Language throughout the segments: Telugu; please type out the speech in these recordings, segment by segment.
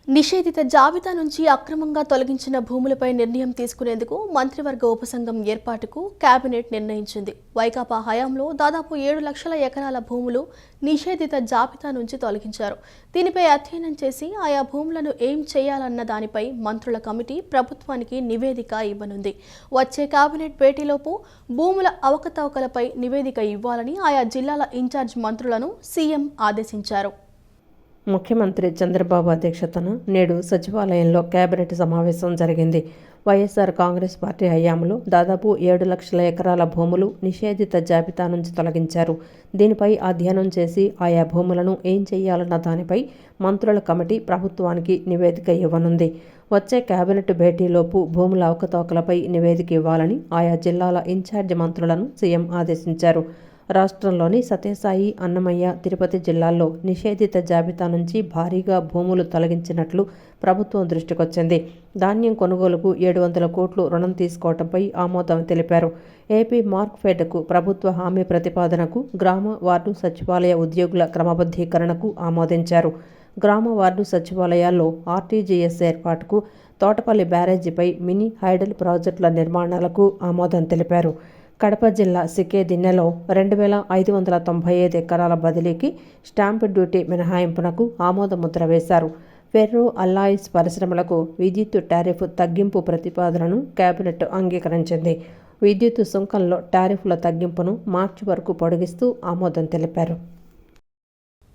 నిషేధిత జాబితా నుంచి అక్రమంగా తొలగించిన భూములపై నిర్ణయం తీసుకునేందుకు మంత్రివర్గ ఉపసంఘం ఏర్పాటుకు కేబినెట్ నిర్ణయించింది. వైకాపా హయాంలో దాదాపు 7 లక్షల ఎకరాల భూములు నిషేధిత జాబితా నుంచి తొలగించారు. దీనిపై అధ్యయనం చేసి ఆయా భూములను ఏం చేయాలన్న దానిపై మంత్రుల కమిటీ ప్రభుత్వానికి నివేదిక ఇవ్వనుంది. వచ్చే కేబినెట్ భేటీలోపు భూముల అవకతవకలపై నివేదిక ఇవ్వాలని ఆయా జిల్లాల ఇన్ఛార్జ్ మంత్రులను సీఎం ఆదేశించారు. ముఖ్యమంత్రి చంద్రబాబు అధ్యక్షతన నేడు సచివాలయంలో కేబినెట్ సమావేశం జరిగింది. వైఎస్ఆర్ కాంగ్రెస్ పార్టీ హయాంలో దాదాపు 7 లక్షల ఎకరాల భూములు నిషేధిత జాబితా నుంచి తొలగించారు. దీనిపై అధ్యయనం చేసి ఆయా భూములను ఏం చేయాలన్న దానిపై మంత్రుల కమిటీ ప్రభుత్వానికి నివేదిక ఇవ్వనుంది. వచ్చే కేబినెట్ భేటీలోపు భూముల అవకతవకలపై నివేదిక ఇవ్వాలని ఆయా జిల్లాల ఇన్ఛార్జ్ మంత్రులను సీఎం ఆదేశించారు. రాష్ట్రంలోని సత్యసాయి, అన్నమయ్య, తిరుపతి జిల్లాల్లో నిషేధిత జాబితా నుంచి భారీగా భూములు తొలగించినట్లు ప్రభుత్వం దృష్టికొచ్చింది. ధాన్యం కొనుగోలుకు 700 కోట్లు రుణం తీసుకోవడంపై ఆమోదం తెలిపారు. ఏపీ మార్క్ఫెడ్కు ప్రభుత్వ హామీ ప్రతిపాదనకు గ్రామ వార్డు సచివాలయ ఉద్యోగుల క్రమబద్ధీకరణకు ఆమోదించారు. గ్రామ వార్డు సచివాలయాల్లో ఆర్టీజీఎస్ ఏర్పాటుకు, తోటపల్లి బ్యారేజీపై మినీ హైడల్ ప్రాజెక్టుల నిర్మాణాలకు ఆమోదం తెలిపారు. కడప జిల్లా సికేదిన్నెలో 2595 ఎకరాల బదిలీకి స్టాంపు డ్యూటీ మినహాయింపునకు ఆమోదముద్ర వేశారు. ఫెర్రో అల్లాయిస్ పరిశ్రమలకు విద్యుత్ టారిఫ్ తగ్గింపు ప్రతిపాదనను కేబినెట్ అంగీకరించింది. విద్యుత్ సుంకంలో టారిఫ్ల తగ్గింపును మార్చి వరకు పొడిగిస్తూ ఆమోదం తెలిపారు.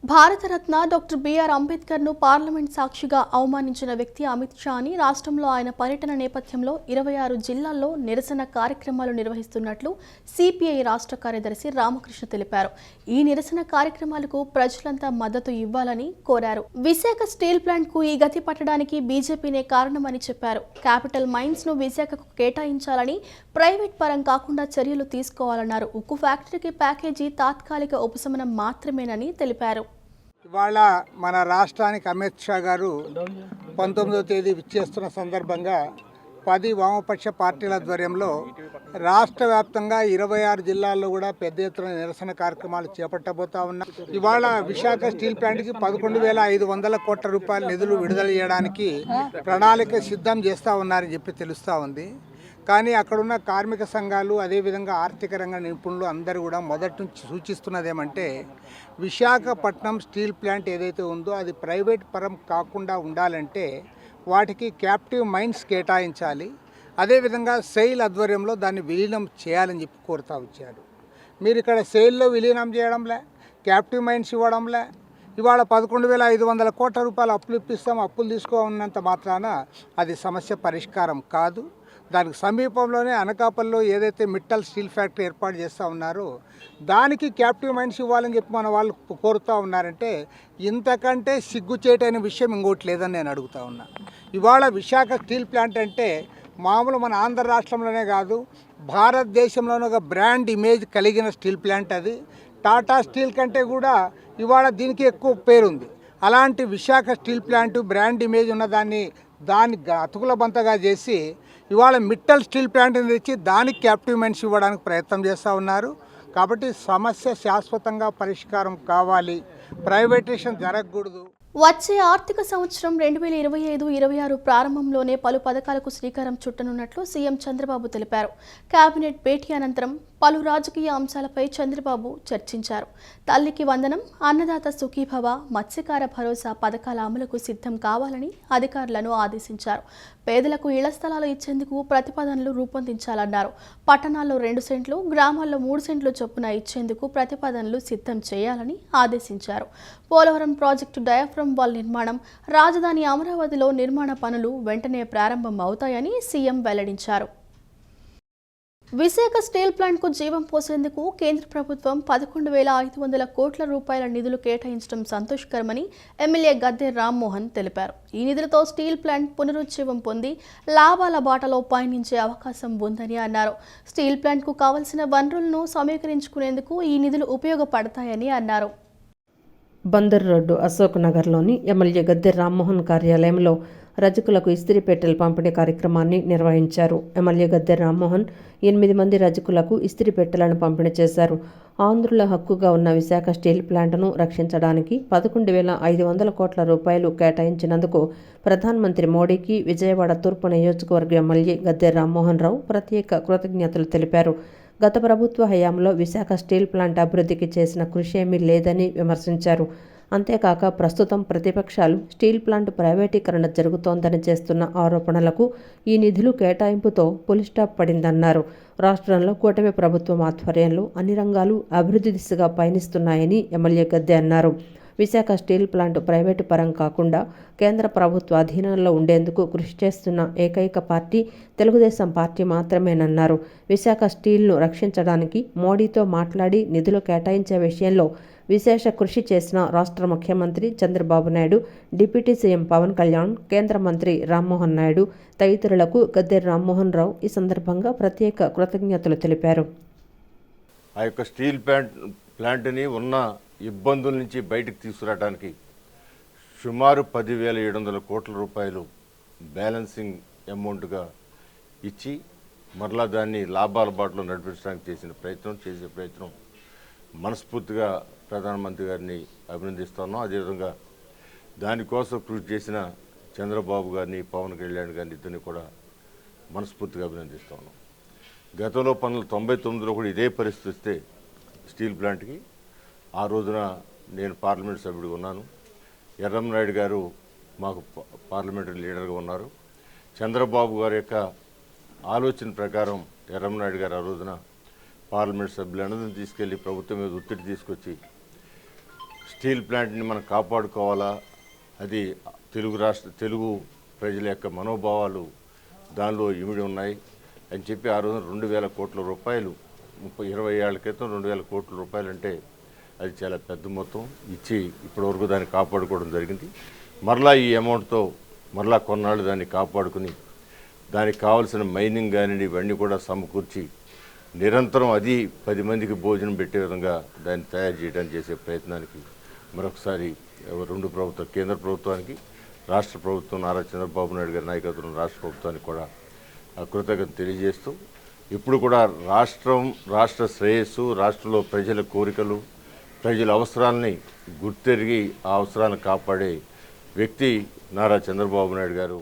భారతరత్న డాక్టర్ బిఆర్ అంబేద్కర్ను పార్లమెంట్ సాక్షిగా అవమానించిన వ్యక్తి అమిత్ షా అని రాష్ట్రంలో ఆయన పర్యటన నేపథ్యంలో 26 జిల్లాల్లో నిరసన కార్యక్రమాలు నిర్వహిస్తున్నట్లు సిపిఐ రాష్ట్ర కార్యదర్శి రామకృష్ణ తెలిపారు. ఈ నిరసన కార్యక్రమాలకు ప్రజలంతా మద్దతు ఇవ్వాలని కోరారు. విశాఖ స్టీల్ ప్లాంట్కు ఈ గతి పట్టడానికి బీజేపీనే కారణమని చెప్పారు. క్యాపిటల్ మైన్స్ ను విశాఖకు కేటాయించాలని, ప్రైవేట్ పరం కాకుండా చర్యలు తీసుకోవాలన్నారు. ఉక్కు ఫ్యాక్టరీకి ప్యాకేజీ తాత్కాలిక ఉపశమనం మాత్రమేనని తెలిపారు. ఇవాళ మన రాష్ట్రానికి అమిత్ షా గారు 19వ తేదీ విచ్చేస్తున్న సందర్భంగా 10 వామపక్ష పార్టీల ఆధ్వర్యంలో రాష్ట్ర వ్యాప్తంగా 26 జిల్లాల్లో కూడా పెద్ద ఎత్తున నిరసన కార్యక్రమాలు చేపట్టబోతా ఉన్నారు. ఇవాళ విశాఖ స్టీల్ ప్లాంట్కి 11,500 కోట్ల రూపాయల నిధులు విడుదల చేయడానికి ప్రణాళిక సిద్ధం చేస్తూ ఉన్నారని చెప్పి తెలుస్తూ ఉంది. కానీ అక్కడున్న కార్మిక సంఘాలు, అదేవిధంగా ఆర్థిక రంగ నిపుణులు అందరూ కూడా మొదటి నుంచి సూచిస్తున్నది ఏమంటే, విశాఖపట్నం స్టీల్ ప్లాంట్ ఏదైతే ఉందో అది ప్రైవేట్ పరం కాకుండా ఉండాలంటే వాటికి క్యాప్టివ్ మైన్స్ కేటాయించాలి, అదేవిధంగా సెయిల్ ఆధ్వర్యంలో దాన్ని విలీనం చేయాలని చెప్పి కోరుతూ వచ్చారు. మీరు ఇక్కడ సెయిల్లో విలీనం చేయడంలే, క్యాప్టివ్ మైన్స్ ఇవ్వడంలే. ఇవాళ 11,500 కోట్ల రూపాయలు అప్పులు ఇప్పిస్తాం, అప్పులు తీసుకోమన్నంత మాత్రాన అది సమస్య పరిష్కారం కాదు. దానికి సమీపంలోనే అనకాపల్లిలో ఏదైతే మిట్టల్ స్టీల్ ఫ్యాక్టరీ ఏర్పాటు చేస్తూ ఉన్నారో దానికి క్యాప్టివ్ మైన్స్ ఇవ్వాలని చెప్పి మన వాళ్ళు కోరుతూ ఉన్నారంటే ఇంతకంటే సిగ్గుచేటైన విషయం ఇంకోటి లేదని నేను అడుగుతా ఉన్నా. ఇవాళ విశాఖ స్టీల్ ప్లాంట్ అంటే మామూలు మన ఆంధ్ర రాష్ట్రంలోనే కాదు, భారతదేశంలోనే ఒక బ్రాండ్ ఇమేజ్ కలిగిన స్టీల్ ప్లాంట్ అది. టాటా స్టీల్ కంటే కూడా ఇవాళ దీనికి ఎక్కువ పేరుంది. అలాంటి Visakha steel plant brand image ఉన్న దాన్ని అతుకుల బంతగా చేసి ఇవాళ మిట్టల్ స్టీల్ ప్లాంట్ని తెచ్చి దానికి క్యాప్టివ్ మైన్స్ ఇవ్వడానికి ప్రయత్నం చేస్తూ ఉన్నారు. కాబట్టి సమస్య శాశ్వతంగా పరిష్కారం కావాలి, ప్రైవేటైజేషన్ జరగకూడదు. వచ్చే ఆర్థిక సంవత్సరం 2025-26 ప్రారంభంలోనే పలు పథకాలకు శ్రీకారం చుట్టనున్నట్లు సీఎం చంద్రబాబు తెలిపారు. కేబినెట్ భేటీ అనంతరం పలు రాజకీయ అంశాలపై చంద్రబాబు చర్చించారు. తల్లికి వందనం, అన్నదాత సుఖీభవ, మత్స్యకార భరోసా పథకాల అమలుకు సిద్ధం కావాలని అధికారులను ఆదేశించారు. పేదలకు ఇళ్ల స్థలాలు ఇచ్చేందుకు ప్రతిపాదనలు రూపొందించాలన్నారు. పట్టణాల్లో 2 సెంట్లు, గ్రామాల్లో 3 సెంట్లు చొప్పున ఇచ్చేందుకు ప్రతిపాదనలు సిద్ధం చేయాలని ఆదేశించారు. పోలవరం ప్రాజెక్టు డయాఫ్రమ్ వాల్ నిర్మాణం, రాజధాని అమరావతిలో నిర్మాణ పనులు వెంటనే ప్రారంభం అవుతాయని సీఎం వెల్లడించారు. విశాఖ స్టీల్ ప్లాంట్కు జీవం పోసేందుకు కేంద్ర ప్రభుత్వం 11,500 కోట్ల రూపాయల నిధులు కేటాయించడం సంతోషకరమని ఎమ్మెల్యే గద్దె రామ్మోహన్ తెలిపారు. ఈ నిధులతో స్టీల్ ప్లాంట్ పునరుజ్జీవం పొంది లాభాల బాటలో పయనించే అవకాశం ఉందని అన్నారు. స్టీల్ ప్లాంట్కు కావలసిన వనరులను సమీకరించుకునేందుకు ఈ నిధులు ఉపయోగపడతాయని అన్నారు. బందర్ రోడ్డు అశోక్ నగర్లోని ఎమ్మెల్యే గద్దె రామ్మోహన్ కార్యాలయంలో రజకులకు ఇస్త్రీ పెట్టెల పంపిణీ కార్యక్రమాన్ని నిర్వహించారు. ఎమ్మెల్యే గద్దె రామ్మోహన్ 8 మంది రజకులకు ఇస్త్రీ పెట్టెలను పంపిణీ చేశారు. ఆంధ్రుల హక్కుగా ఉన్న విశాఖ స్టీల్ ప్లాంట్ను రక్షించడానికి 11,500 కోట్ల రూపాయలు కేటాయించినందుకు ప్రధానమంత్రి మోడీకి విజయవాడ తూర్పు నియోజకవర్గ ఎమ్మెల్యే గద్దె రామ్మోహన్ రావు ప్రత్యేక కృతజ్ఞతలు తెలిపారు. గత ప్రభుత్వ హయాంలో విశాఖ స్టీల్ ప్లాంట్ అభివృద్ధికి చేసిన కృషి ఏమీ లేదని విమర్శించారు. అంతేకాక ప్రస్తుతం ప్రతిపక్షాలు స్టీల్ ప్లాంట్ ప్రైవేటీకరణ జరుగుతోందని చేస్తున్న ఆరోపణలకు ఈ నిధులు కేటాయింపుతో పులిస్టాప్ పడిందన్నారు. రాష్ట్రంలో కూటమి ప్రభుత్వం ఆధ్వర్యంలో అన్ని రంగాలు అభివృద్ధి దిశగా పయనిస్తున్నాయని ఎమ్మెల్యే గద్దె అన్నారు. విశాఖ స్టీల్ ప్లాంట్ ప్రైవేటు పరం కాకుండా కేంద్ర ప్రభుత్వ అధీనంలో ఉండేందుకు కృషి చేస్తున్న ఏకైక పార్టీ తెలుగుదేశం పార్టీ మాత్రమేనన్నారు. విశాఖ స్టీల్ను రక్షించడానికి మోడీతో మాట్లాడి నిధులు కేటాయించే విషయంలో విశేష కృషి చేసిన రాష్ట్ర ముఖ్యమంత్రి చంద్రబాబు నాయుడు, డిప్యూటీ సీఎం పవన్ కళ్యాణ్, కేంద్ర మంత్రి రామ్మోహన్ నాయుడు తదితరులకు గద్దె రామ్మోహన్ రావు ఈ సందర్భంగా ప్రత్యేక కృతజ్ఞతలు తెలిపారు. ఆ యొక్క స్టీల్ ప్లాంట్ని ఉన్న ఇబ్బందుల నుంచి బయటకు తీసుకురావడానికి సుమారు 10,700 కోట్ల రూపాయలు బ్యాలెన్సింగ్ అమౌంట్గా ఇచ్చి మరలా దాన్ని లాభాల బాటలో నడిపించడానికి చేసే ప్రయత్నం మనస్ఫూర్తిగా ప్రధానమంత్రి గారిని అభినందిస్తున్నాం. అదేవిధంగా దానికోసం కృషి చేసిన చంద్రబాబు గారిని, పవన్ కళ్యాణ్ గారిని ఇద్దరిని కూడా మనస్ఫూర్తిగా అభినందిస్తున్నాం. గతంలో 1999లో కూడా ఇదే పరిస్థితి వస్తే స్టీల్ ప్లాంట్కి ఆ రోజున నేను పార్లమెంట్ సభ్యుడిగా ఉన్నాను. ఎర్రంనాయుడు గారు మాకు పార్లమెంటరీ లీడర్గా ఉన్నారు. చంద్రబాబు గారి యొక్క ఆలోచన ప్రకారం ఎర్రంనాయుడు గారు ఆ రోజున పార్లమెంట్ సభ్యులందరినీ తీసుకెళ్లి ప్రభుత్వం మీద ఒత్తిడి తీసుకొచ్చి స్టీల్ ప్లాంట్ని మనం కాపాడుకోవాలా, అది తెలుగు ప్రజల యొక్క మనోభావాలు దానిలో ఇమిడి ఉన్నాయి అని చెప్పి ఆ రోజున 2,000 కోట్ల రూపాయలు 20 ఏళ్ల క్రితం 2,000 కోట్ల రూపాయలు అంటే అది చాలా పెద్ద మొత్తం ఇచ్చి ఇప్పటివరకు దాన్ని కాపాడుకోవడం జరిగింది. మరలా ఈ అమౌంట్తో మరలా కొన్నాళ్ళు దాన్ని కాపాడుకుని దానికి కావాల్సిన మైనింగ్ కానీ ఇవన్నీ కూడా సమకూర్చి నిరంతరం అది 10 మందికి భోజనం పెట్టే విధంగా దాన్ని తయారు చేయడానికి చేసే ప్రయత్నానికి మరొకసారి రెండు ప్రభుత్వం, కేంద్ర ప్రభుత్వానికి, రాష్ట్ర ప్రభుత్వం నారా చంద్రబాబు నాయుడు గారి నాయకత్వం రాష్ట్ర ప్రభుత్వానికి కూడా కృతజ్ఞత తెలియజేస్తూ ఇప్పుడు కూడా రాష్ట్ర శ్రేయస్సు, రాష్ట్రంలో ప్రజల కోరికలు, ప్రజల అవసరాలని గుర్తెరిగి ఆ అవసరాలను కాపాడే వ్యక్తి నారా చంద్రబాబు నాయుడు గారు.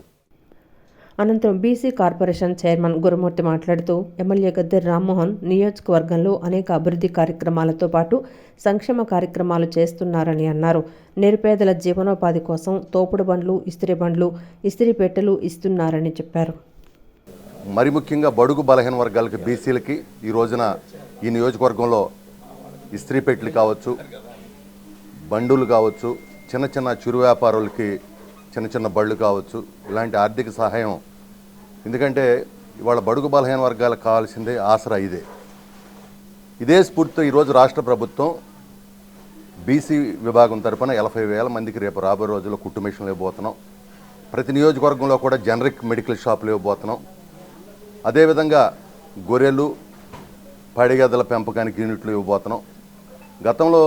అనంతరం బీసీ కార్పొరేషన్ చైర్మన్ గురుమూర్తి మాట్లాడుతూ ఎమ్మెల్యే గద్దె రామ్మోహన్ నియోజకవర్గంలో అనేక అభివృద్ధి కార్యక్రమాలతో పాటు సంక్షేమ కార్యక్రమాలు చేస్తున్నారని అన్నారు. నిరుపేదల జీవనోపాధి కోసం తోపుడు బండ్లు, ఇస్త్రీ బండ్లు, ఇస్త్రీ పెట్టెలు ఇస్తున్నారని చెప్పారు. మరి ముఖ్యంగా బడుగు బలహీన వర్గాలకి, బీసీలకి ఈ రోజున ఈ నియోజకవర్గంలో ఇస్త్రీ పెట్టెలు కావచ్చు, బండులు కావచ్చు, చిన్న చిరు వ్యాపారులకి చిన్న బళ్ళు కావచ్చు, ఇలాంటి ఆర్థిక సహాయం. ఎందుకంటే ఇవాళ బడుగు బలహీన వర్గాలకు కావాల్సిందే ఆసరా. ఇదే స్ఫూర్తితో ఈరోజు రాష్ట్ర ప్రభుత్వం బీసీ విభాగం తరఫున 40,000 మందికి రేపు రాబోయే రోజుల్లో కుట్టు మిషన్లు ఇవ్వబోతున్నాం. ప్రతి నియోజకవర్గంలో కూడా జనరిక్ మెడికల్ షాపులు ఇవ్వబోతున్నాం. అదేవిధంగా గొర్రెలు, పడిగద్దల పెంపకానికి యూనిట్లు ఇవ్వబోతున్నాం. గతంలో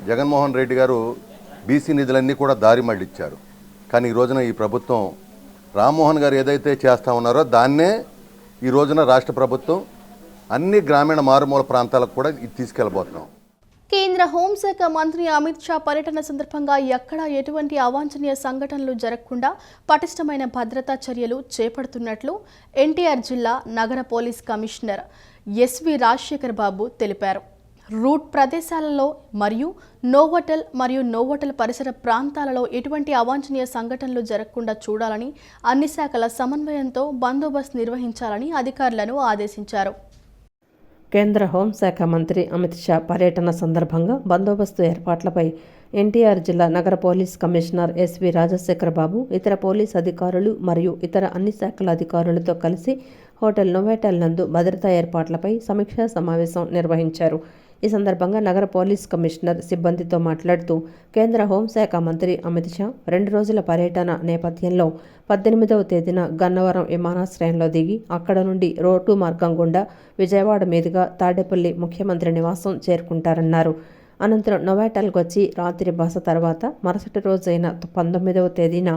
జగన్మోహన్ రెడ్డి గారు బీసీ నిధులన్నీ కూడా దారి మళ్ళించారు. కానీ ఈ రోజున ఈ ప్రభుత్వం రామ్మోహన్ గారు ఏదైతే చేస్తూ ఉన్నారో దాన్నే ఈ రోజున రాష్ట్ర ప్రభుత్వం అన్ని గ్రామీణ మారుమూల ప్రాంతాలకు కూడా తీసుకెళ్లబోతున్నాం. కేంద్ర హోంశాఖ మంత్రి అమిత్ షా పర్యటన సందర్భంగా ఎక్కడా ఎటువంటి అవాంఛనీయ సంఘటనలు జరగకుండా పటిష్టమైన భద్రతా చర్యలు చేపడుతున్నట్లు ఎన్టీఆర్ జిల్లా నగర పోలీస్ కమిషనర్ ఎస్వి రాజశేఖర్ బాబు తెలిపారు. రూట్ ప్రదేశాలలో మరియు నోవోటల్ పరిసర ప్రాంతాలలో ఎటువంటి అవాంఛనీయ సంఘటనలు జరగకుండా చూడాలని, అన్ని శాఖల సమన్వయంతో బందోబస్తు నిర్వహించాలని అధికారులను ఆదేశించారు. కేంద్ర హోంశాఖ మంత్రి అమిత్ షా పర్యటన సందర్భంగా బందోబస్తు ఏర్పాట్లపై ఎన్టీఆర్ జిల్లా నగర పోలీస్ కమిషనర్ ఎస్వి రాజశేఖర్ బాబు ఇతర పోలీస్ అధికారులు మరియు ఇతర అన్ని శాఖల అధికారులతో కలిసి హోటల్ నోవోటల్ నందు భద్రతా ఏర్పాట్లపై సమీక్షా సమావేశం నిర్వహించారు. ఈ సందర్భంగా నగర పోలీస్ కమిషనర్ సిబ్బందితో మాట్లాడుతూ కేంద్ర హోంశాఖ మంత్రి అమిత్ షా 2 రోజుల పర్యటన నేపథ్యంలో 18వ తేదీన గన్నవరం విమానాశ్రయంలో దిగి అక్కడ నుండి రోడ్డు మార్గం గుండా విజయవాడ మీదుగా తాడేపల్లి ముఖ్యమంత్రి నివాసం చేరుకుంటారన్నారు. అనంతరం నోవోటల్కి వచ్చి రాత్రి బస తర్వాత మరుసటి రోజైన 19వ తేదీన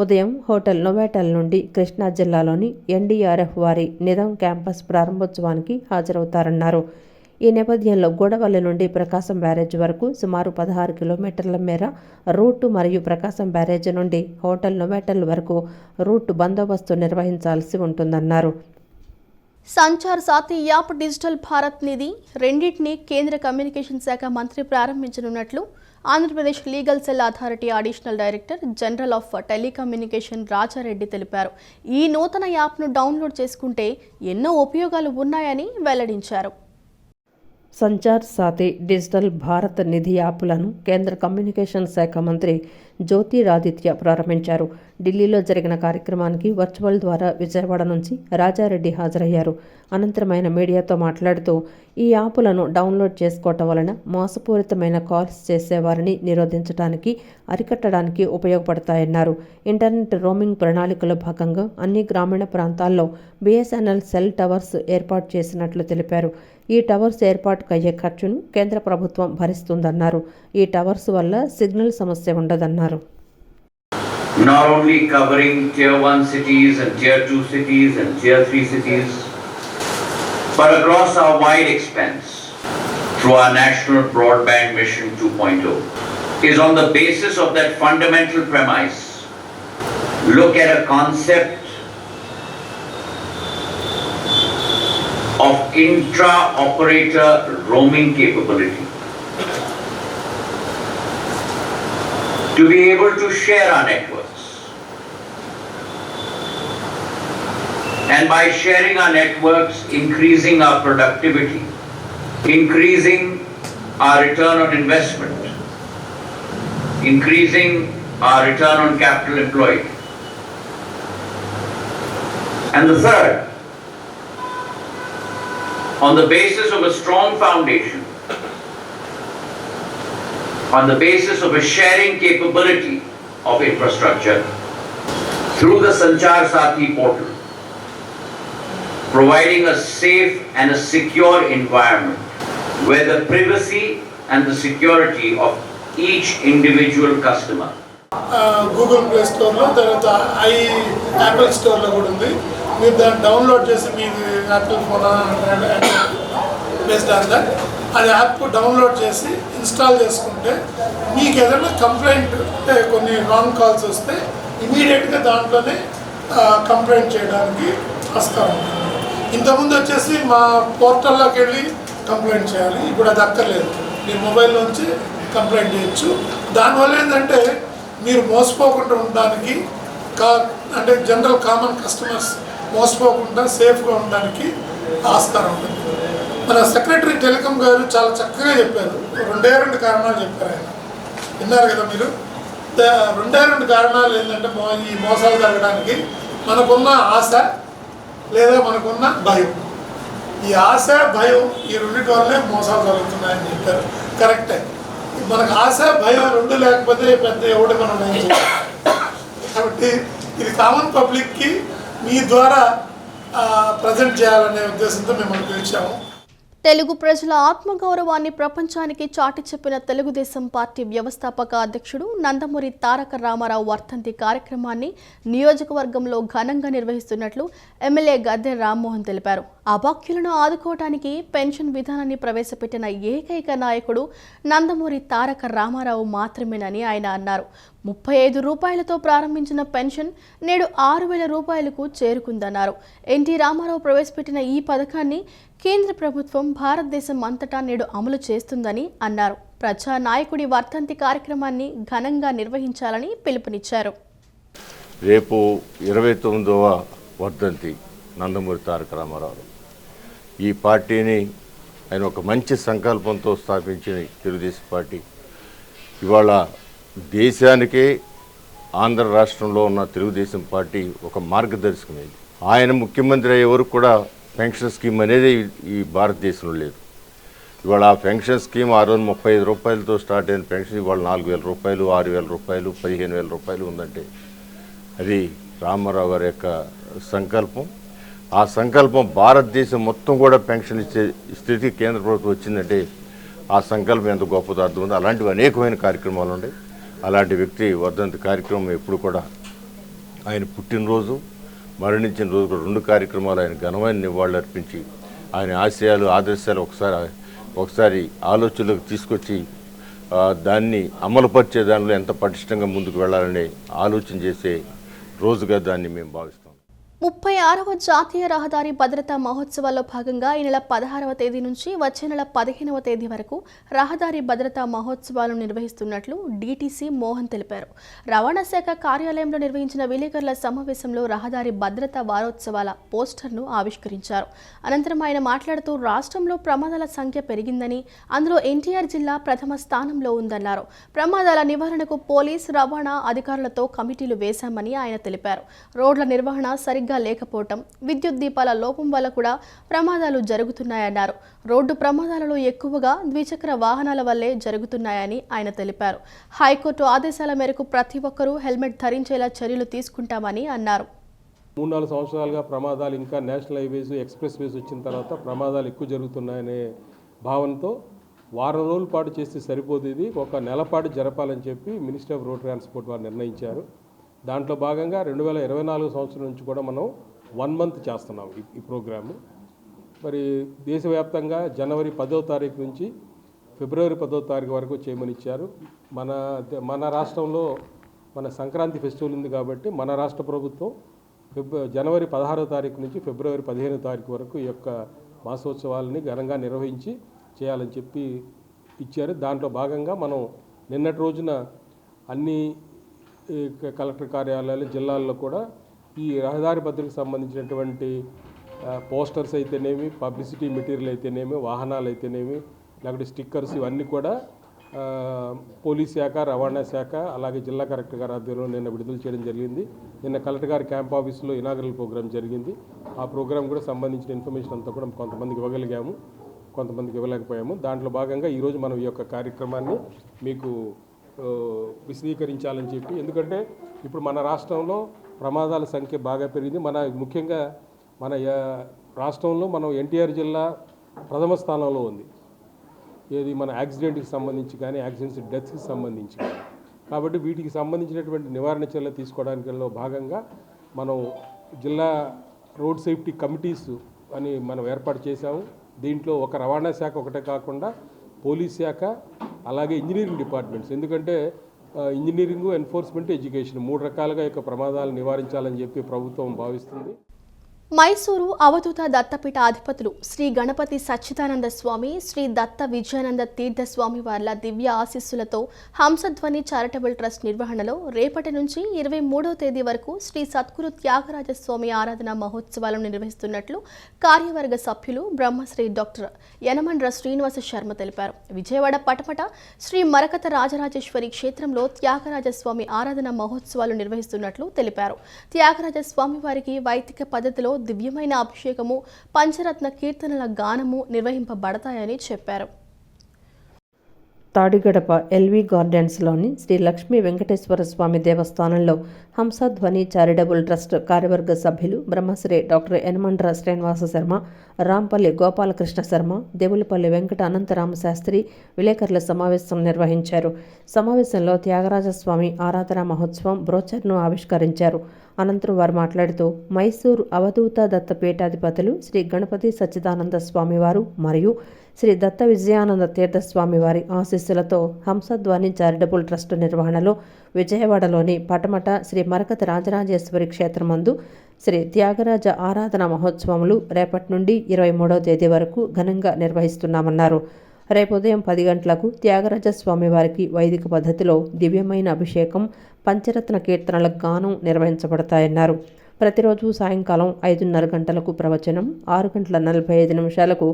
ఉదయం హోటల్ నోవాటెల్ నుండి కృష్ణా జిల్లాలోని ఎన్డీఆర్ఎఫ్ వారి నిజాం క్యాంపస్ ప్రారంభోత్సవానికి హాజరవుతారన్నారు. ఈ నేపథ్యంలో గూడవల్లి నుండి ప్రకాశం బ్యారేజ్ వరకు సుమారు 16 కిలోమీటర్ల మేర రూటు మరియు ప్రకాశం బ్యారేజ్ నుండి హోటల్ నోవాటెల్ వరకు రూట్ బందోబస్తు నిర్వహించాల్సి ఉంటుందన్నారు. సంచార్ సాథీ యాప్ డిజిటల్ భారత్ నిధి రెండింటినీ కేంద్ర కమ్యూనికేషన్ శాఖ మంత్రి ప్రారంభించనున్నట్లు Andhra Pradesh legal cell authority additional director general of telecommunication Raja Reddy తెలిపారు. ఈ నూతన యాప్ను డౌన్లోడ్ చేసుకుంటే ఎన్నో ఉపయోగాలు ఉన్నాయని వెల్లడించారు. సంచార్ సాథీ డిజిటల్ భారత్ నిధి యాప్లను కేంద్ర కమ్యూనికేషన్ శాఖ మంత్రి జ్యోతిరాదిత్య ప్రారంభించారు. ఢిల్లీలో జరిగిన కార్యక్రమానికి వర్చువల్ ద్వారా విజయవాడ నుంచి రాజారెడ్డి హాజరయ్యారు. అనంతరం ఆయన మీడియాతో మాట్లాడుతూ ఈ యాపులను డౌన్లోడ్ చేసుకోవటం వలన మోసపూరితమైన కాల్స్ చేసేవారిని నిరోధించడానికి, అరికట్టడానికి ఉపయోగపడతాయన్నారు. ఇంటర్నెట్ రోమింగ్ ప్రణాళికలో భాగంగా అన్ని గ్రామీణ ప్రాంతాల్లో BSNL సెల్ టవర్స్ ఏర్పాటు చేసినట్లు తెలిపారు. ఈ టవర్స్ ఏర్పాటుకు అయ్యే ఖర్చును కేంద్ర ప్రభుత్వం భరిస్తుందన్నారు. ఈ టవర్స్ వల్ల సిగ్నల్ సమస్య ఉండదన్నారు. Not only covering tier 1 cities and tier 2 cities and tier 3 cities, but across our wide expanse through our National Broadband Mission 2.0 is on the basis of that fundamental premise. Look at a concept of intra-operator roaming capability to be able to share our networks. And by sharing our networks, increasing our productivity, increasing our return on investment, increasing our return on capital employed. And the third, on the basis of a strong foundation, on the basis of a sharing capability of infrastructure through the Sanchar Sathi portal, providing a safe and a secure environment where the privacy and the security of each individual customer. Google Play Store లో తర్వాత Apple Store లో కూడా ఉంది. మీరు దాన్ని డౌన్లోడ్ చేసి మీ Apple phone based on that అది యాప్ డౌన్లోడ్ చేసి ఇన్స్టాల్ చేసుకుంటే మీకు ఏదైనా కంప్లైంట్ అంటే కొన్ని రాంగ్ కాల్స్ వస్తే ఇమీడియట్గా దాంట్లోనే కంప్లైంట్ చేయడానికి ఆస్కారం ఉంటుంది. ఇంతకుముందు వచ్చేసి మా పోర్టల్లోకి వెళ్ళి కంప్లైంట్ చేయాలి. ఇప్పుడు అది అక్కర్లేదు, మీరు మొబైల్లోంచి కంప్లైంట్ చేయొచ్చు. దానివల్ల ఏంటంటే మీరు మోసపోకుండా ఉండడానికి అంటే జనరల్ కామన్ కస్టమర్స్ మోసపోకుండా సేఫ్గా ఉండడానికి ఆస్కారం ఉంటుంది. మన సెక్రటరీ టెలికాం గారు చాలా చక్కగా చెప్పారు. 2 కారణాలు చెప్పారు ఆయన, విన్నారు కదా మీరు. 2 కారణాలు ఏంటంటే ఈ మోసాలు జరగడానికి మనకున్న ఆశ లేదా మనకున్న భయం. ఈ ఆశ భయం ఈ రెండింటి వల్లే మోసాలు జరుగుతున్నాయని చెప్పారు. కరెక్టే. మనకు ఆశ భయం 2 లేకపోతే పెద్ద ఎవడు మనం ఏం చేయాలి. కాబట్టి ఇది కామన్ పబ్లిక్కి మీ ద్వారా ప్రజెంట్ చేయాలనే ఉద్దేశంతో మిమ్మల్ని పిలిచాము. తెలుగు ప్రజల ఆత్మగౌరవాన్ని ప్రపంచానికి చాటి చెప్పిన తెలుగుదేశం పార్టీ వ్యవస్థాపక అధ్యక్షుడు నందమూరి తారక రామారావు వర్ధంతి కార్యక్రమాన్ని నియోజకవర్గంలో ఘనంగా నిర్వహిస్తున్నట్లు ఎమ్మెల్యే గద్దె రామ్మోహన్ తెలిపారు. అభాగ్యులను ఆదుకోవడానికి పెన్షన్ విధానాన్ని ప్రవేశపెట్టిన ఏకైక నాయకుడు నందమూరి తారక రామారావు మాత్రమేనని ఆయన అన్నారు. 35 రూపాయలతో ప్రారంభించిన పెన్షన్ నేడు 6,000 రూపాయలకు చేరుకుందన్నారు. ఎన్టీ రామారావు ప్రవేశపెట్టిన ఈ పథకాన్ని కేంద్ర ప్రభుత్వం భారతదేశం అంతటా నేడు అమలు చేస్తుందని అన్నారు. ప్రజా నాయకుడి వర్ధంతి కార్యక్రమాన్ని ఘనంగా నిర్వహించాలని పిలుపునిచ్చారు. రేపు 29వ వర్ధంతి నందమూరి తారక రామారావు. ఈ పార్టీని ఆయన ఒక మంచి సంకల్పంతో స్థాపించిన తెలుగుదేశం పార్టీ ఇవాళ దేశానికే ఆంధ్ర రాష్ట్రంలో ఉన్న తెలుగుదేశం పార్టీ ఒక మార్గదర్శకమైంది. ఆయన ముఖ్యమంత్రి అయ్యే వరకు కూడా పెన్షన్ స్కీమ్ అనేది ఈ భారతదేశంలో లేదు. ఇవాళ ఆ పెన్షన్ స్కీమ్ ఆ రోజు 35 రూపాయలతో స్టార్ట్ అయిన పెన్షన్ ఇవాళ 4,000 రూపాయలు, 6,000 రూపాయలు, 15,000 రూపాయలు ఉందంటే అది రామారావు గారి యొక్క సంకల్పం. ఆ సంకల్పం భారతదేశం మొత్తం కూడా పెన్షన్ ఇచ్చే స్థితికి కేంద్ర ప్రభుత్వం వచ్చిందంటే ఆ సంకల్పం ఎంత గొప్పదో అర్థం ఉంది. అలాంటివి అనేకమైన కార్యక్రమాలు ఉన్నాయి. అలాంటి వ్యక్తి వర్ధంతి కార్యక్రమం ఎప్పుడు కూడా ఆయన పుట్టినరోజు, మరణించిన రోజు కూడా 2 కార్యక్రమాలు ఆయన ఘనమైన నివాళులు అర్పించి ఆయన ఆశయాలు, ఆదర్శాలు ఒకసారి ఆలోచనలకు తీసుకొచ్చి దాన్ని అమలుపరిచే దానిలో ఎంత పటిష్టంగా ముందుకు వెళ్ళాలని ఆలోచన చేసే రోజుగా దాన్ని మేము భావిస్తాం. 36వ జాతీయ రహదారి భద్రతా మహోత్సవాల్లో భాగంగా ఈ నెల 16వ తేదీ నుంచి వచ్చే నెల 15వ తేదీ వరకు రహదారి భద్రతా మహోత్సవాలను నిర్వహిస్తున్నట్లు డీటీసీ మోహన్ తెలిపారు. రవాణా శాఖ కార్యాలయంలో నిర్వహించిన విలేకరుల సమావేశంలో రహదారి భద్రతా వారోత్సవాల పోస్టర్ను ఆవిష్కరించారు. అనంతరం ఆయన మాట్లాడుతూ రాష్ట్రంలో ప్రమాదాల సంఖ్య పెరిగిందని, అందులో ఎన్టీఆర్ జిల్లా ప్రథమ స్థానంలో ఉందన్నారు. ప్రమాదాల నివారణకు పోలీస్, రవాణా అధికారులతో కమిటీలు వేశామని ఆయన తెలిపారు. రోడ్ల నిర్వహణ సరిగ్గా లేకపోవటం, విద్యుత్ దీపాల లోపం వల్ల కూడా ప్రమాదాలు జరుగుతున్నాయన్నారు. రోడ్డు ప్రమాదాలలో ఎక్కువగా ద్విచక్ర వాహనాల వల్లే జరుగుతున్నాయని ఆయన తెలిపారు. హైకోర్టు ఆదేశాల మేరకు ప్రతి ఒక్కరూ హెల్మెట్ ధరించేలా చర్యలు తీసుకుంటామని అన్నారు. 3-4 సంవత్సరాలుగా ప్రమాదాలు, ఇంకా నేషనల్ హైవేస్, ఎక్స్ప్రెస్ వేస్ వచ్చిన తర్వాత ప్రమాదాలు ఎక్కువ జరుగుతున్నాయనే భావనతో వారం రోజుల పాటు చేస్తే సరిపోదు, ఇది ఒక నెల పాటు జరపాలని చెప్పి మినిస్టర్ ఆఫ్ రోడ్ ట్రాన్స్పోర్ట్ వారు నిర్ణయించారు. దాంట్లో భాగంగా 2024 సంవత్సరం నుంచి కూడా మనం 1 మంత్ చేస్తున్నాం ఈ ప్రోగ్రాము. మరి దేశవ్యాప్తంగా జనవరి 10వ తారీఖు నుంచి ఫిబ్రవరి 10వ తారీఖు వరకు చేయమని ఇచ్చారు. మన రాష్ట్రంలో మన సంక్రాంతి ఫెస్టివల్ ఉంది కాబట్టి మన రాష్ట్ర ప్రభుత్వం జనవరి 16వ తారీఖు నుంచి ఫిబ్రవరి 15వ తారీఖు వరకు ఈ యొక్క మాసోత్సవాలని ఘనంగా నిర్వహించి చేయాలని చెప్పి ఇచ్చారు. దాంట్లో భాగంగా మనం నిన్నటి రోజున అన్ని కలెక్టర్ కార్యాలయాలు, జిల్లాల్లో కూడా ఈ రహదారి భద్రతకు సంబంధించినటువంటి పోస్టర్స్ అయితేనేమి, పబ్లిసిటీ మెటీరియల్ అయితేనేమి, వాహనాలు అయితేనేమి, లేకపోతే స్టిక్కర్స్, ఇవన్నీ కూడా పోలీస్ శాఖ, రవాణా శాఖ, అలాగే జిల్లా కలెక్టర్ గారి ఆధ్వర్యంలో నిన్న విడుదల చేయడం జరిగింది. నిన్న కలెక్టర్ గారి క్యాంప్ ఆఫీస్లో ఇనాగరల్ ప్రోగ్రామ్ జరిగింది. ఆ ప్రోగ్రామ్ కూడా సంబంధించిన ఇన్ఫర్మేషన్ అంతా కూడా కొంతమందికి ఇవ్వగలిగాము, కొంతమందికి ఇవ్వలేకపోయాము. దాంట్లో భాగంగా ఈరోజు మనం ఈ యొక్క కార్యక్రమాన్ని మీకు విశదీకరించాలని చెప్పి, ఎందుకంటే ఇప్పుడు మన రాష్ట్రంలో ప్రమాదాల సంఖ్య బాగా పెరిగింది. ముఖ్యంగా మన రాష్ట్రంలో మనం ఎన్టీఆర్ జిల్లా ప్రథమ స్థానంలో ఉంది. ఏది మన యాక్సిడెంట్కి సంబంధించి కానీ, యాక్సిడెంట్స్ డెత్స్కి సంబంధించి కానీ. కాబట్టి వీటికి సంబంధించినటువంటి నివారణ చర్యలు తీసుకోవడానికి భాగంగా మనం జిల్లా రోడ్ సేఫ్టీ కమిటీస్ అని మనం ఏర్పాటు చేశాము. దీంట్లో ఒక రవాణా శాఖ ఒకటే కాకుండా పోలీస్ శాఖ, అలాగే ఇంజనీరింగ్ డిపార్ట్మెంట్స్, ఎందుకంటే ఇంజనీరింగ్, ఎన్ఫోర్స్మెంట్, ఎడ్యుకేషన్ 3 రకాలుగా యొక్క ప్రమాదాలు నివారించాలని చెప్పి ప్రభుత్వం భావిస్తుంది. మైసూరు అవధూత దత్తపీఠ అధిపతులు శ్రీ గణపతి సచ్చిదానంద స్వామి, శ్రీ దత్త విజయానంద తీర్థ స్వామి వార్ల దివ్య ఆశీస్సులతో హంసధ్వని చారిటబుల్ ట్రస్ట్ నిర్వహణలో రేపటి నుంచి 23వ తేదీ వరకు శ్రీ సద్గురు త్యాగరాజ స్వామి ఆరాధన మహోత్సవాలను నిర్వహిస్తున్నట్లు కార్యవర్గ సభ్యులు బ్రహ్మశ్రీ డాక్టర్ యనమండ్ర శ్రీనివాస శర్మ తెలిపారు. విజయవాడ పటమట శ్రీ మరకత రాజరాజేశ్వరి క్షేత్రంలో త్యాగరాజ స్వామి ఆరాధన మహోత్సవాలు నిర్వహిస్తున్నట్లు తెలిపారు. త్యాగరాజ స్వామి వారికి వైదిక పద్ధతిలో దివ్యమైన అభిషేకము, పంచరత్న కీర్తనల గానము నిర్వహింపబడతాయని చెప్పారు. తాడిగడప ఎల్వి గార్డెన్స్లోని శ్రీ లక్ష్మీ వెంకటేశ్వర స్వామి దేవస్థానంలో హంసధ్వని చారిటబుల్ ట్రస్ట్ కార్యవర్గ సభ్యులు బ్రహ్మశ్రీ డాక్టర్ యనమండ్ర శ్రీనివాస శర్మ, రాంపల్లి గోపాలకృష్ణ శర్మ, దేవులపల్లి వెంకట అనంతరామ శాస్త్రి విలేకరుల సమావేశం నిర్వహించారు. సమావేశంలో త్యాగరాజస్వామి ఆరాధన మహోత్సవం బ్రోచర్ను ఆవిష్కరించారు. అనంతరం వారు మాట్లాడుతూ మైసూరు అవధూత దత్త పీఠాధిపతులు శ్రీ గణపతి సచ్చిదానంద స్వామివారు మరియు శ్రీ దత్త విజయానంద తీర్థ స్వామివారి ఆశీస్సులతో హంసధ్వని చారిటబుల్ ట్రస్ట్ నిర్వహణలో విజయవాడలోని పటమట శ్రీ మరకత రాజరాజేశ్వరి క్షేత్రమందు శ్రీ త్యాగరాజ ఆరాధన మహోత్సవములు రేపటి నుండి 23వ తేదీ వరకు ఘనంగా నిర్వహిస్తున్నామన్నారు. రేపు ఉదయం 10 గంటలకు త్యాగరాజ స్వామి వారికి వైదిక పద్ధతిలో దివ్యమైన అభిషేకం, పంచరత్న కీర్తనల గానం నిర్వహించబడతాయన్నారు. ప్రతిరోజు సాయంకాలం 5:30 గంటలకు ప్రవచనం, 6:45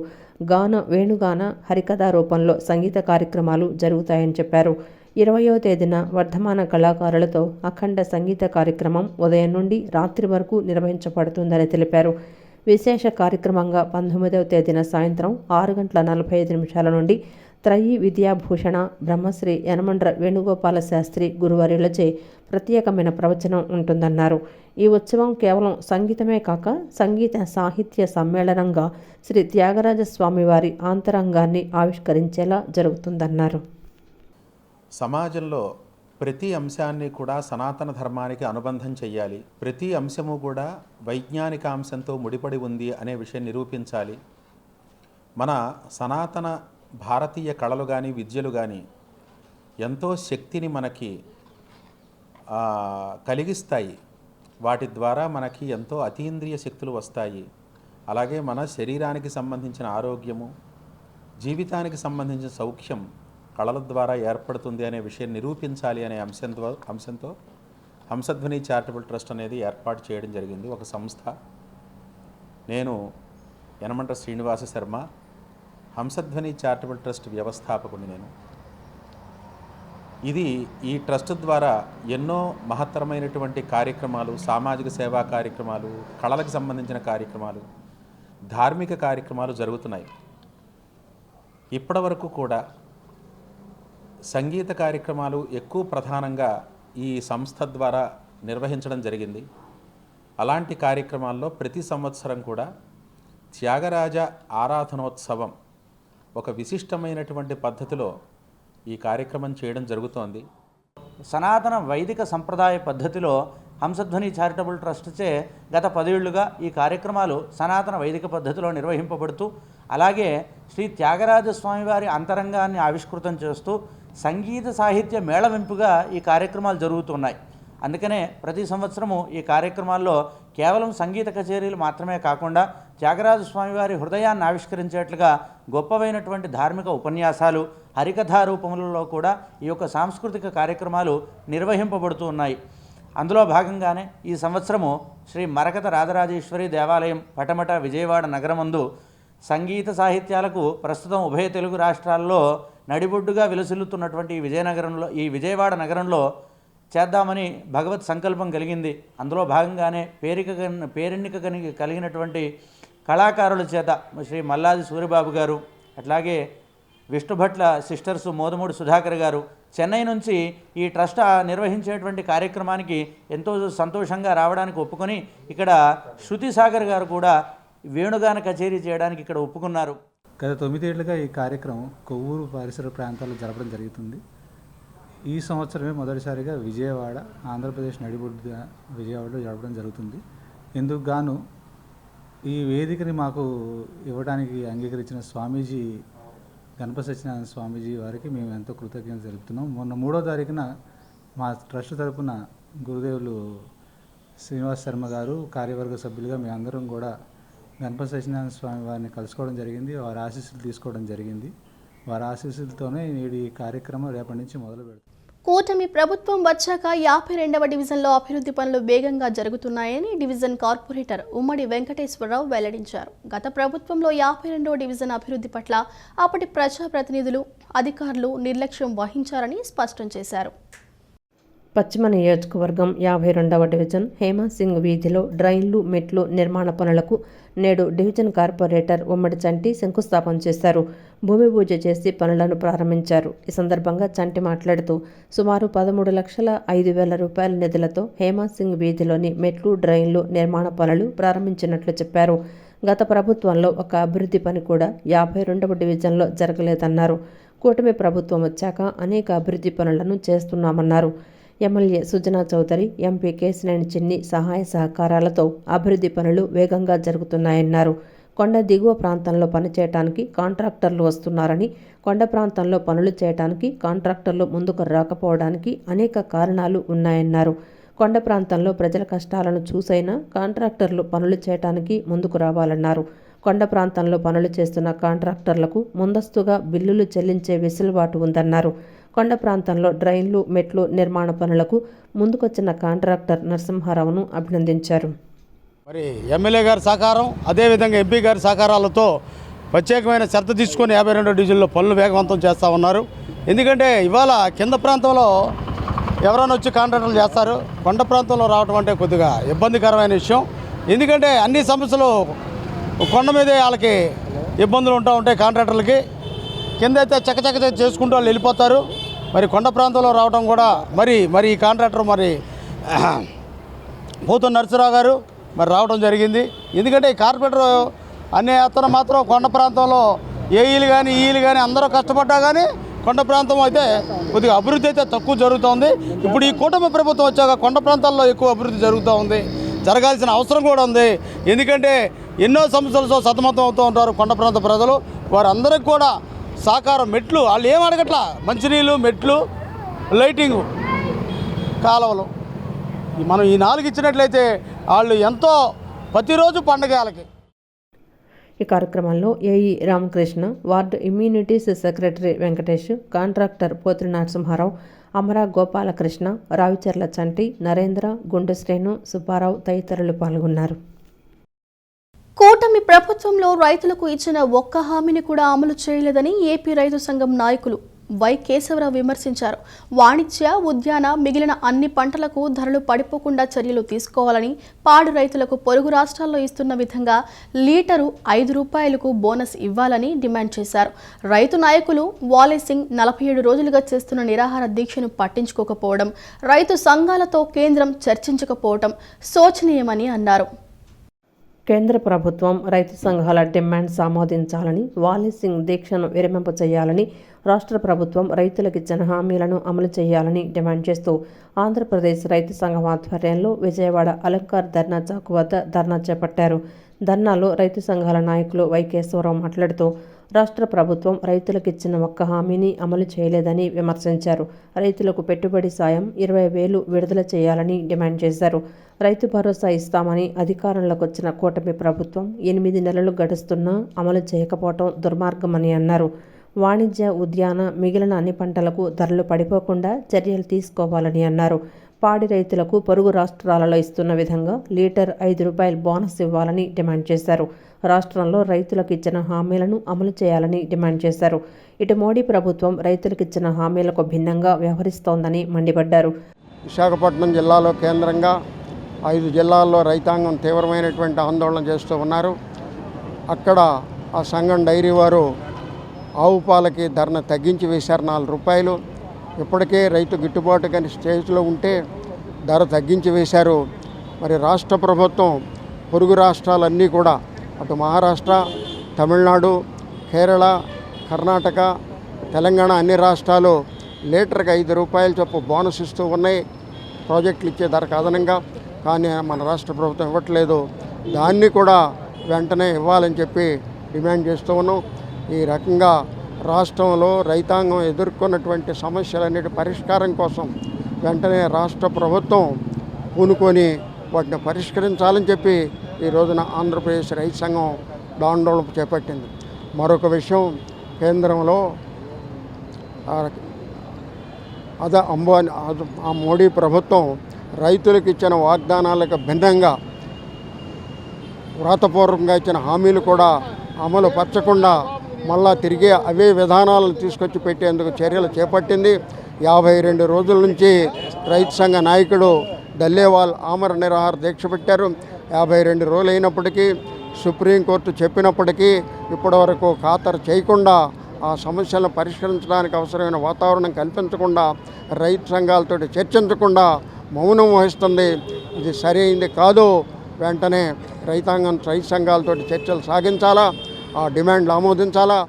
గాన, వేణుగాన, హరికథా రూపంలో సంగీత కార్యక్రమాలు జరుగుతాయని చెప్పారు. 20వ తేదీన వర్ధమాన కళాకారులతో అఖండ సంగీత కార్యక్రమం ఉదయం నుండి రాత్రి వరకు నిర్వహించబడుతుందని తెలిపారు. విశేష కార్యక్రమంగా 19వ తేదీన సాయంత్రం 6:45 నుండి త్రయీ విద్యాభూషణ బ్రహ్మశ్రీ యనమండ్ర వేణుగోపాల శాస్త్రి గురువర్యులచే ప్రత్యేకమైన ప్రవచనం ఉంటుందన్నారు. ఈ ఉత్సవం కేవలం సంగీతమే కాక సంగీత సాహిత్య సమ్మేళనంగా శ్రీ త్యాగరాజ స్వామివారి ఆంతరంగాన్ని ఆవిష్కరించేలా జరుగుతుందన్నారు. సమాజంలో ప్రతి అంశాన్ని కూడా సనాతన ధర్మానికి అనుబంధం చెయ్యాలి. ప్రతి అంశము కూడా వైజ్ఞానిక అంశంతో ముడిపడి ఉంది అనే విషయం నిరూపించాలి. మన సనాతన భారతీయ కళలు కానీ విద్యలు కానీ ఎంతో శక్తిని మనకి కలిగిస్తాయి. వాటి ద్వారా మనకి ఎంతో అతీంద్రియ శక్తులు వస్తాయి. అలాగే మన శరీరానికి సంబంధించిన ఆరోగ్యము, జీవితానికి సంబంధించిన సౌఖ్యం కళల ద్వారా ఏర్పడుతుంది అనే విషయం నిరూపించాలి అనే అంశంతో హంసధ్వని చారిటబుల్ ట్రస్ట్ అనేది ఏర్పాటు చేయడం జరిగింది. ఒక సంస్థ. నేను యనమంట శ్రీనివాస శర్మ, హంసధ్వని చారిటబుల్ ట్రస్ట్ వ్యవస్థాపకుని నేను. ఈ ట్రస్ట్ ద్వారా ఎన్నో మహత్తరమైనటువంటి కార్యక్రమాలు, సామాజిక సేవా కార్యక్రమాలు, కళలకు సంబంధించిన కార్యక్రమాలు, ధార్మిక కార్యక్రమాలు జరుగుతున్నాయి. ఇప్పటివరకు కూడా సంగీత కార్యక్రమాలు ఎక్కువ ప్రధానంగా ఈ సంస్థ ద్వారా నిర్వహించడం జరిగింది. అలాంటి కార్యక్రమాల్లో ప్రతి సంవత్సరం కూడా త్యాగరాజ ఆరాధనోత్సవం ఒక విశిష్టమైనటువంటి పద్ధతిలో ఈ కార్యక్రమం చేయడం జరుగుతోంది. సనాతన వైదిక సంప్రదాయ పద్ధతిలో హంసధ్వని చారిటబుల్ ట్రస్ట్చే గత 10 ఏళ్లుగా ఈ కార్యక్రమాలు సనాతన వైదిక పద్ధతిలో నిర్వహింపబడుతూ, అలాగే శ్రీ త్యాగరాజ స్వామివారి అంతరంగాన్ని ఆవిష్కృతం చేస్తూ సంగీత సాహిత్య మేళవింపుగా ఈ కార్యక్రమాలు జరుగుతున్నాయి. అందుకనే ప్రతి సంవత్సరము ఈ కార్యక్రమాల్లో కేవలం సంగీత కచేరీలు మాత్రమే కాకుండా త్యాగరాజ స్వామివారి హృదయాన్ని ఆవిష్కరించేట్లుగా గొప్పవైనటువంటి ధార్మిక ఉపన్యాసాలు, హరికథా రూపములలో కూడా ఈ యొక్క సాంస్కృతిక కార్యక్రమాలు నిర్వహింపబడుతూ ఉన్నాయి. అందులో భాగంగానే ఈ సంవత్సరము శ్రీ మరకత రాజరాజేశ్వరి దేవాలయం పటమట విజయవాడ నగరమందు సంగీత సాహిత్యాలకు ప్రస్తుతం ఉభయ తెలుగు రాష్ట్రాల్లో నడిబొడ్డుగా విలసిల్లుతున్నటువంటి ఈ విజయవాడ నగరంలో చేద్దామని భగవత్ సంకల్పం కలిగింది. అందులో భాగంగానే పేరెన్నిక కలిగినటువంటి కళాకారుల చేత శ్రీ మల్లాది సూరిబాబు గారు, అట్లాగే విష్ణుభట్ల సిస్టర్స్ మోదమూడి సుధాకర్ గారు చెన్నై నుంచి ఈ ట్రస్ట్ నిర్వహించేటువంటి కార్యక్రమానికి ఎంతో సంతోషంగా రావడానికి ఒప్పుకొని ఇక్కడ శృతి సాగర్ గారు కూడా వేణుగాన కచేరీ చేయడానికి ఇక్కడ ఒప్పుకున్నారు. గత 9 ఏళ్లుగా ఈ కార్యక్రమం కొవ్వూరు పరిసర ప్రాంతాల్లో జరపడం జరుగుతుంది. ఈ సంవత్సరమే మొదటిసారిగా విజయవాడ, ఆంధ్రప్రదేశ్ నడిబొడ్డుగా విజయవాడలో జరపడం జరుగుతుంది. ఇందుకు గాను ఈ వేదికని మాకు ఇవ్వడానికి అంగీకరించిన స్వామీజీ గణపతి సత్యనారాయణ స్వామీజీ వారికి మేము ఎంతో కృతజ్ఞత తెలుపుతున్నాం. మొన్న 3వ తారీఖున మా ట్రస్ట్ తరపున గురుదేవులు శ్రీనివాస శర్మ గారు కార్యవర్గ సభ్యులుగా మేమందరం కూడా గణపతి సత్యనారాయణ స్వామి వారిని కలుసుకోవడం జరిగింది. వారి ఆశీస్సులు తీసుకోవడం జరిగింది. వారి ఆశీస్సులతోనే నేడు ఈ కార్యక్రమం రేపటి నుంచి మొదలు పెడతాం. కూటమి ప్రభుత్వం వచ్చాక 52వ డివిజన్లో అభివృద్ధి పనులు వేగంగా జరుగుతున్నాయని డివిజన్ కార్పొరేటర్ ఉమ్మడి వెంకటేశ్వరరావు వెల్లడించారు. గత ప్రభుత్వంలో 52వ డివిజన్ అభివృద్ధి పట్ల అప్పటి ప్రజాప్రతినిధులు, అధికారులు నిర్లక్ష్యం వహించారని స్పష్టం చేశారు. పశ్చిమ నియోజకవర్గం 52వ డివిజన్ హేమాసింగ్ వీధిలో డ్రైన్లు, మెట్లు నిర్మాణ పనులకు నేడు డివిజన్ కార్పొరేటర్ ఉమ్మడి చంటి శంకుస్థాపన చేశారు. భూమి పూజ చేసి పనులను ప్రారంభించారు. ఈ సందర్భంగా చంటి మాట్లాడుతూ సుమారు 13,05,000 రూపాయల నిధులతో హేమాసింగ్ వీధిలోని మెట్లు, డ్రైన్లు నిర్మాణ పనులు ప్రారంభించినట్లు చెప్పారు. గత ప్రభుత్వంలో ఒక అభివృద్ధి పని కూడా 52వ డివిజన్లో జరగలేదన్నారు. కూటమి ప్రభుత్వం వచ్చాక అనేక అభివృద్ధి పనులను చేస్తున్నామన్నారు. ఎమ్మెల్యే సుజనా చౌదరి, ఎంపీ కేశినేని చిన్ని సహాయ సహకారాలతో అభివృద్ధి పనులు వేగంగా జరుగుతున్నాయన్నారు. కొండ దిగువ ప్రాంతంలో పనిచేయటానికి కాంట్రాక్టర్లు వస్తున్నారని, కొండ ప్రాంతంలో పనులు చేయటానికి కాంట్రాక్టర్లు ముందుకు రాకపోవడానికి అనేక కారణాలు ఉన్నాయన్నారు. కొండ ప్రాంతంలో ప్రజల కష్టాలను చూసైనా కాంట్రాక్టర్లు పనులు చేయటానికి ముందుకు రావాలన్నారు. కొండ ప్రాంతంలో పనులు చేస్తున్న కాంట్రాక్టర్లకు ముందస్తుగా బిల్లులు చెల్లించే వెసులుబాటు ఉందన్నారు. కొండ ప్రాంతంలో డ్రైన్లు, మెట్లు నిర్మాణ పనులకు ముందుకొచ్చిన కాంట్రాక్టర్ నరసింహారావును అభినందించారు. మరి ఎమ్మెల్యే గారి సహకారం, అదేవిధంగా ఎంపీ గారి సహకారాలతో ప్రత్యేకమైన శ్రద్ధ తీసుకొని 52వ డివిజన్లో పనులు వేగవంతం చేస్తూ ఉన్నారు. ఎందుకంటే ఇవాళ కింద ప్రాంతంలో ఎవరైనా వచ్చి కాంట్రాక్టర్లు చేస్తారు. కొండ ప్రాంతంలో రావడం అంటే కొద్దిగా ఇబ్బందికరమైన విషయం. ఎందుకంటే అన్ని సమస్యలు కొండ మీదే వాళ్ళకి ఇబ్బందులు ఉంటూ ఉంటాయి కాంట్రాక్టర్లకి. కింద అయితే చక్కచక్క చేసుకుంటూ వాళ్ళు వెళ్ళిపోతారు. మరి కొండ ప్రాంతంలో రావడం కూడా మరి ఈ కాంట్రాక్టర్ పోతున్న నరసరావు గారు రావడం జరిగింది. ఎందుకంటే ఈ కార్పొరేటర్ అనే అతను మాత్రం కొండ ప్రాంతంలో ఏఈలు కానీ ఈలు కానీ అందరూ కష్టపడ్డా కానీ కొండ ప్రాంతం అయితే కొద్దిగా అభివృద్ధి అయితే తక్కువ జరుగుతోంది. ఇప్పుడు ఈ కూటమి ప్రభుత్వం వచ్చాక కొండ ప్రాంతాల్లో ఎక్కువ అభివృద్ధి జరుగుతూ ఉంది, జరగాల్సిన అవసరం కూడా ఉంది. ఎందుకంటే ఎన్నో సమస్యలతో సతమతం అవుతూ ఉంటారు కొండ ప్రాంత ప్రజలు. వారందరికీ కూడా సహకారం, మెట్లు వాళ్ళు ఏం అడగట్లా, మంచినీళ్ళు, మెట్లు, లైటింగు, కాలువలు, మనం ఈ 4 ఇచ్చినట్లయితే వాళ్ళు ఎంతో ప్రతిరోజు పండగలకి. ఈ కార్యక్రమంలో AE Ramakrishna, ward amenities secretary Venkatesh, contractor Pothula Narasimha Rao, Amara Gopalakrishna, Ravicharla చంటి, నరేంద్ర, గుండు శ్రేణు, సుబ్బారావు తదితరులు పాల్గొన్నారు. కూటమి ప్రభుత్వంలో రైతులకు ఇచ్చిన ఒక్క హామీని కూడా అమలు చేయలేదని ఏపీ రైతు సంఘం నాయకులు వై కేశవరావు విమర్శించారు. వాణిజ్య, ఉద్యాన, మిగిలిన అన్ని పంటలకు ధరలు పడిపోకుండా చర్యలు తీసుకోవాలని, పాడి రైతులకు పొరుగు రాష్ట్రాల్లో ఇస్తున్న విధంగా లీటరు 5 రూపాయలకు బోనస్ ఇవ్వాలని డిమాండ్ చేశారు. రైతు నాయకులు వాలే సింగ్ 47 రోజులుగా చేస్తున్న నిరాహార దీక్షను పట్టించుకోకపోవడం, రైతు సంఘాలతో కేంద్రం చర్చించకపోవడం శోచనీయమని అన్నారు. కేంద్ర ప్రభుత్వం రైతు సంఘాల డిమాండ్స్ ఆమోదించాలని, వాలే సింగ్ దీక్షను విరమింప చేయాలని, రాష్ట్ర ప్రభుత్వం రైతులకు ఇచ్చిన హామీలను అమలు చేయాలని డిమాండ్ చేస్తూ ఆంధ్రప్రదేశ్ రైతు సంఘం ఆధ్వర్యంలో విజయవాడ అలంకార్ ధర్నా చౌక్ వద్ద ధర్నా చేపట్టారు. ధర్నాలో రైతు సంఘాల నాయకులు వై కేశవరావు మాట్లాడుతూ రాష్ట్ర ప్రభుత్వం రైతులకు ఇచ్చిన ఒక్క హామీని అమలు చేయలేదని విమర్శించారు. రైతులకు పెట్టుబడి సాయం 20,000 విడుదల చేయాలని డిమాండ్ చేశారు. రైతు భరోసా ఇస్తామని అధికారంలోకి వచ్చిన కూటమి ప్రభుత్వం 8 నెలలు గడుస్తున్నా అమలు చేయకపోవటం దుర్మార్గమని అన్నారు. వాణిజ్య, ఉద్యాన, మిగిలిన అన్ని పంటలకు ధరలు పడిపోకుండా చర్యలు తీసుకోవాలని అన్నారు. పాడి రైతులకు పొరుగు రాష్ట్రాలలో ఇస్తున్న విధంగా లీటర్ 5 రూపాయల బోనస్ ఇవ్వాలని డిమాండ్ చేశారు. రాష్ట్రంలో రైతులకు ఇచ్చిన హామీలను అమలు చేయాలని డిమాండ్ చేశారు. ఇటు మోడీ ప్రభుత్వం రైతులకు ఇచ్చిన హామీలకు భిన్నంగా వ్యవహరిస్తోందని మండిపడ్డారు. విశాఖపట్నం జిల్లాలో కేంద్రంగా 5 జిల్లాల్లో రైతాంగం తీవ్రమైనటువంటి ఆందోళన చేస్తూ ఉన్నారు. అక్కడ ఆ సంఘం డైరీ వారు ఆవు పాలకి ధరను తగ్గించి వేశారు 4 రూపాయలు. ఇప్పటికే రైతు గిట్టుబాటు కానీ స్టేజ్లో ఉంటే ధర తగ్గించి వేశారు. మరి రాష్ట్ర ప్రభుత్వం పొరుగు రాష్ట్రాలన్నీ కూడా అటు మహారాష్ట్ర, తమిళనాడు, కేరళ, కర్ణాటక, తెలంగాణ అన్ని రాష్ట్రాలు లీటర్కి 5 రూపాయల చొప్పున బోనస్ ఇస్తూ ఉన్నాయి ప్రాజెక్టులు ఇచ్చే ధరకు అదనంగా. కానీ మన రాష్ట్ర ప్రభుత్వం ఇవ్వట్లేదు. దాన్ని కూడా వెంటనే ఇవ్వాలని చెప్పి డిమాండ్ చేస్తూ ఉన్నాం. ఈ రకంగా రాష్ట్రంలో రైతాంగం ఎదుర్కొన్నటువంటి సమస్యలన్నిటి పరిష్కారం కోసం వెంటనే రాష్ట్ర ప్రభుత్వం పూనుకొని వాటిని పరిష్కరించాలని చెప్పి ఈ రోజున ఆంధ్రప్రదేశ్ రైతు సంఘం ఆందోళన చేపట్టింది. మరొక విషయం, కేంద్రంలో ఆ మోడీ ప్రభుత్వం రైతులకు ఇచ్చిన వాగ్దానాలకు భిన్నంగా వ్రాతపూర్వకంగా ఇచ్చిన హామీలు కూడా అమలు పరచకుండా మళ్ళా తిరిగి అవే విధానాలను తీసుకొచ్చి పెట్టేందుకు చర్యలు చేపట్టింది. 52 రోజుల నుంచి రైతు సంఘ నాయకుడు దల్లేవాల్ ఆమర నిరాహార దీక్ష పెట్టారు. 52 రోజులు అయినప్పటికీ, సుప్రీంకోర్టు చెప్పినప్పటికీ ఇప్పటివరకు ఖాతరు చేయకుండా, ఆ సమస్యలను పరిష్కరించడానికి అవసరమైన వాతావరణం కల్పించకుండా, రైతు సంఘాలతో చర్చించకుండా మౌనం వహిస్తుంది. ఇది సరైంది కాదు. వెంటనే రైతు సంఘాలతో చర్చలు సాగించాలా, ఆ డిమాండ్లు ఆమోదించాలా.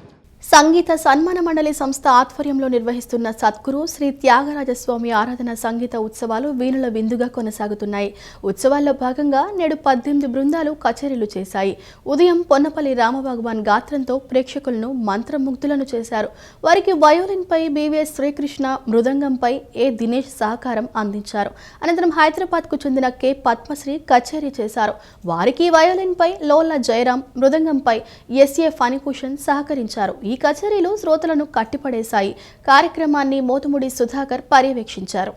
సంగీత సన్మాన మండలి సంస్థ ఆధ్వర్యంలో నిర్వహిస్తున్న సద్గురు శ్రీ త్యాగరాజస్వామి ఆరాధన సంగీత ఉత్సవాలు వీణుల విందుగా కొనసాగుతున్నాయి. ఉత్సవాల్లో భాగంగా నేడు 18 బృందాలు కచేరీలు చేశాయి. ఉదయం పొన్నపల్లి రామభగవాన్ గాత్రంతో ప్రేక్షకులను మంత్రముగ్ధులను చేశారు. వారికి వయోలిన్పై బివిఎస్ శ్రీకృష్ణ, మృదంగంపై ఏ దినేష్ సహకారం అందించారు. అనంతరం హైదరాబాద్కు చెందిన కె పద్మశ్రీ కచేరీ చేశారు. వారికి వయోలిన్పై లోల జయరాం, మృదంగంపై ఎస్ఏ ఫణిభూషణ్ సహకరించారు. ఈ కచేరీలు శ్రోతలను కట్టిపడేశాయి. కార్యక్రమాన్ని మోతుముడి సుధాకర్ పర్యవేక్షించారు.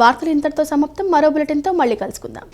వార్తలు ఇంతటితో సమాప్తం. మరో బులెటిన్తో మళ్ళీ కలుసుకుందాం.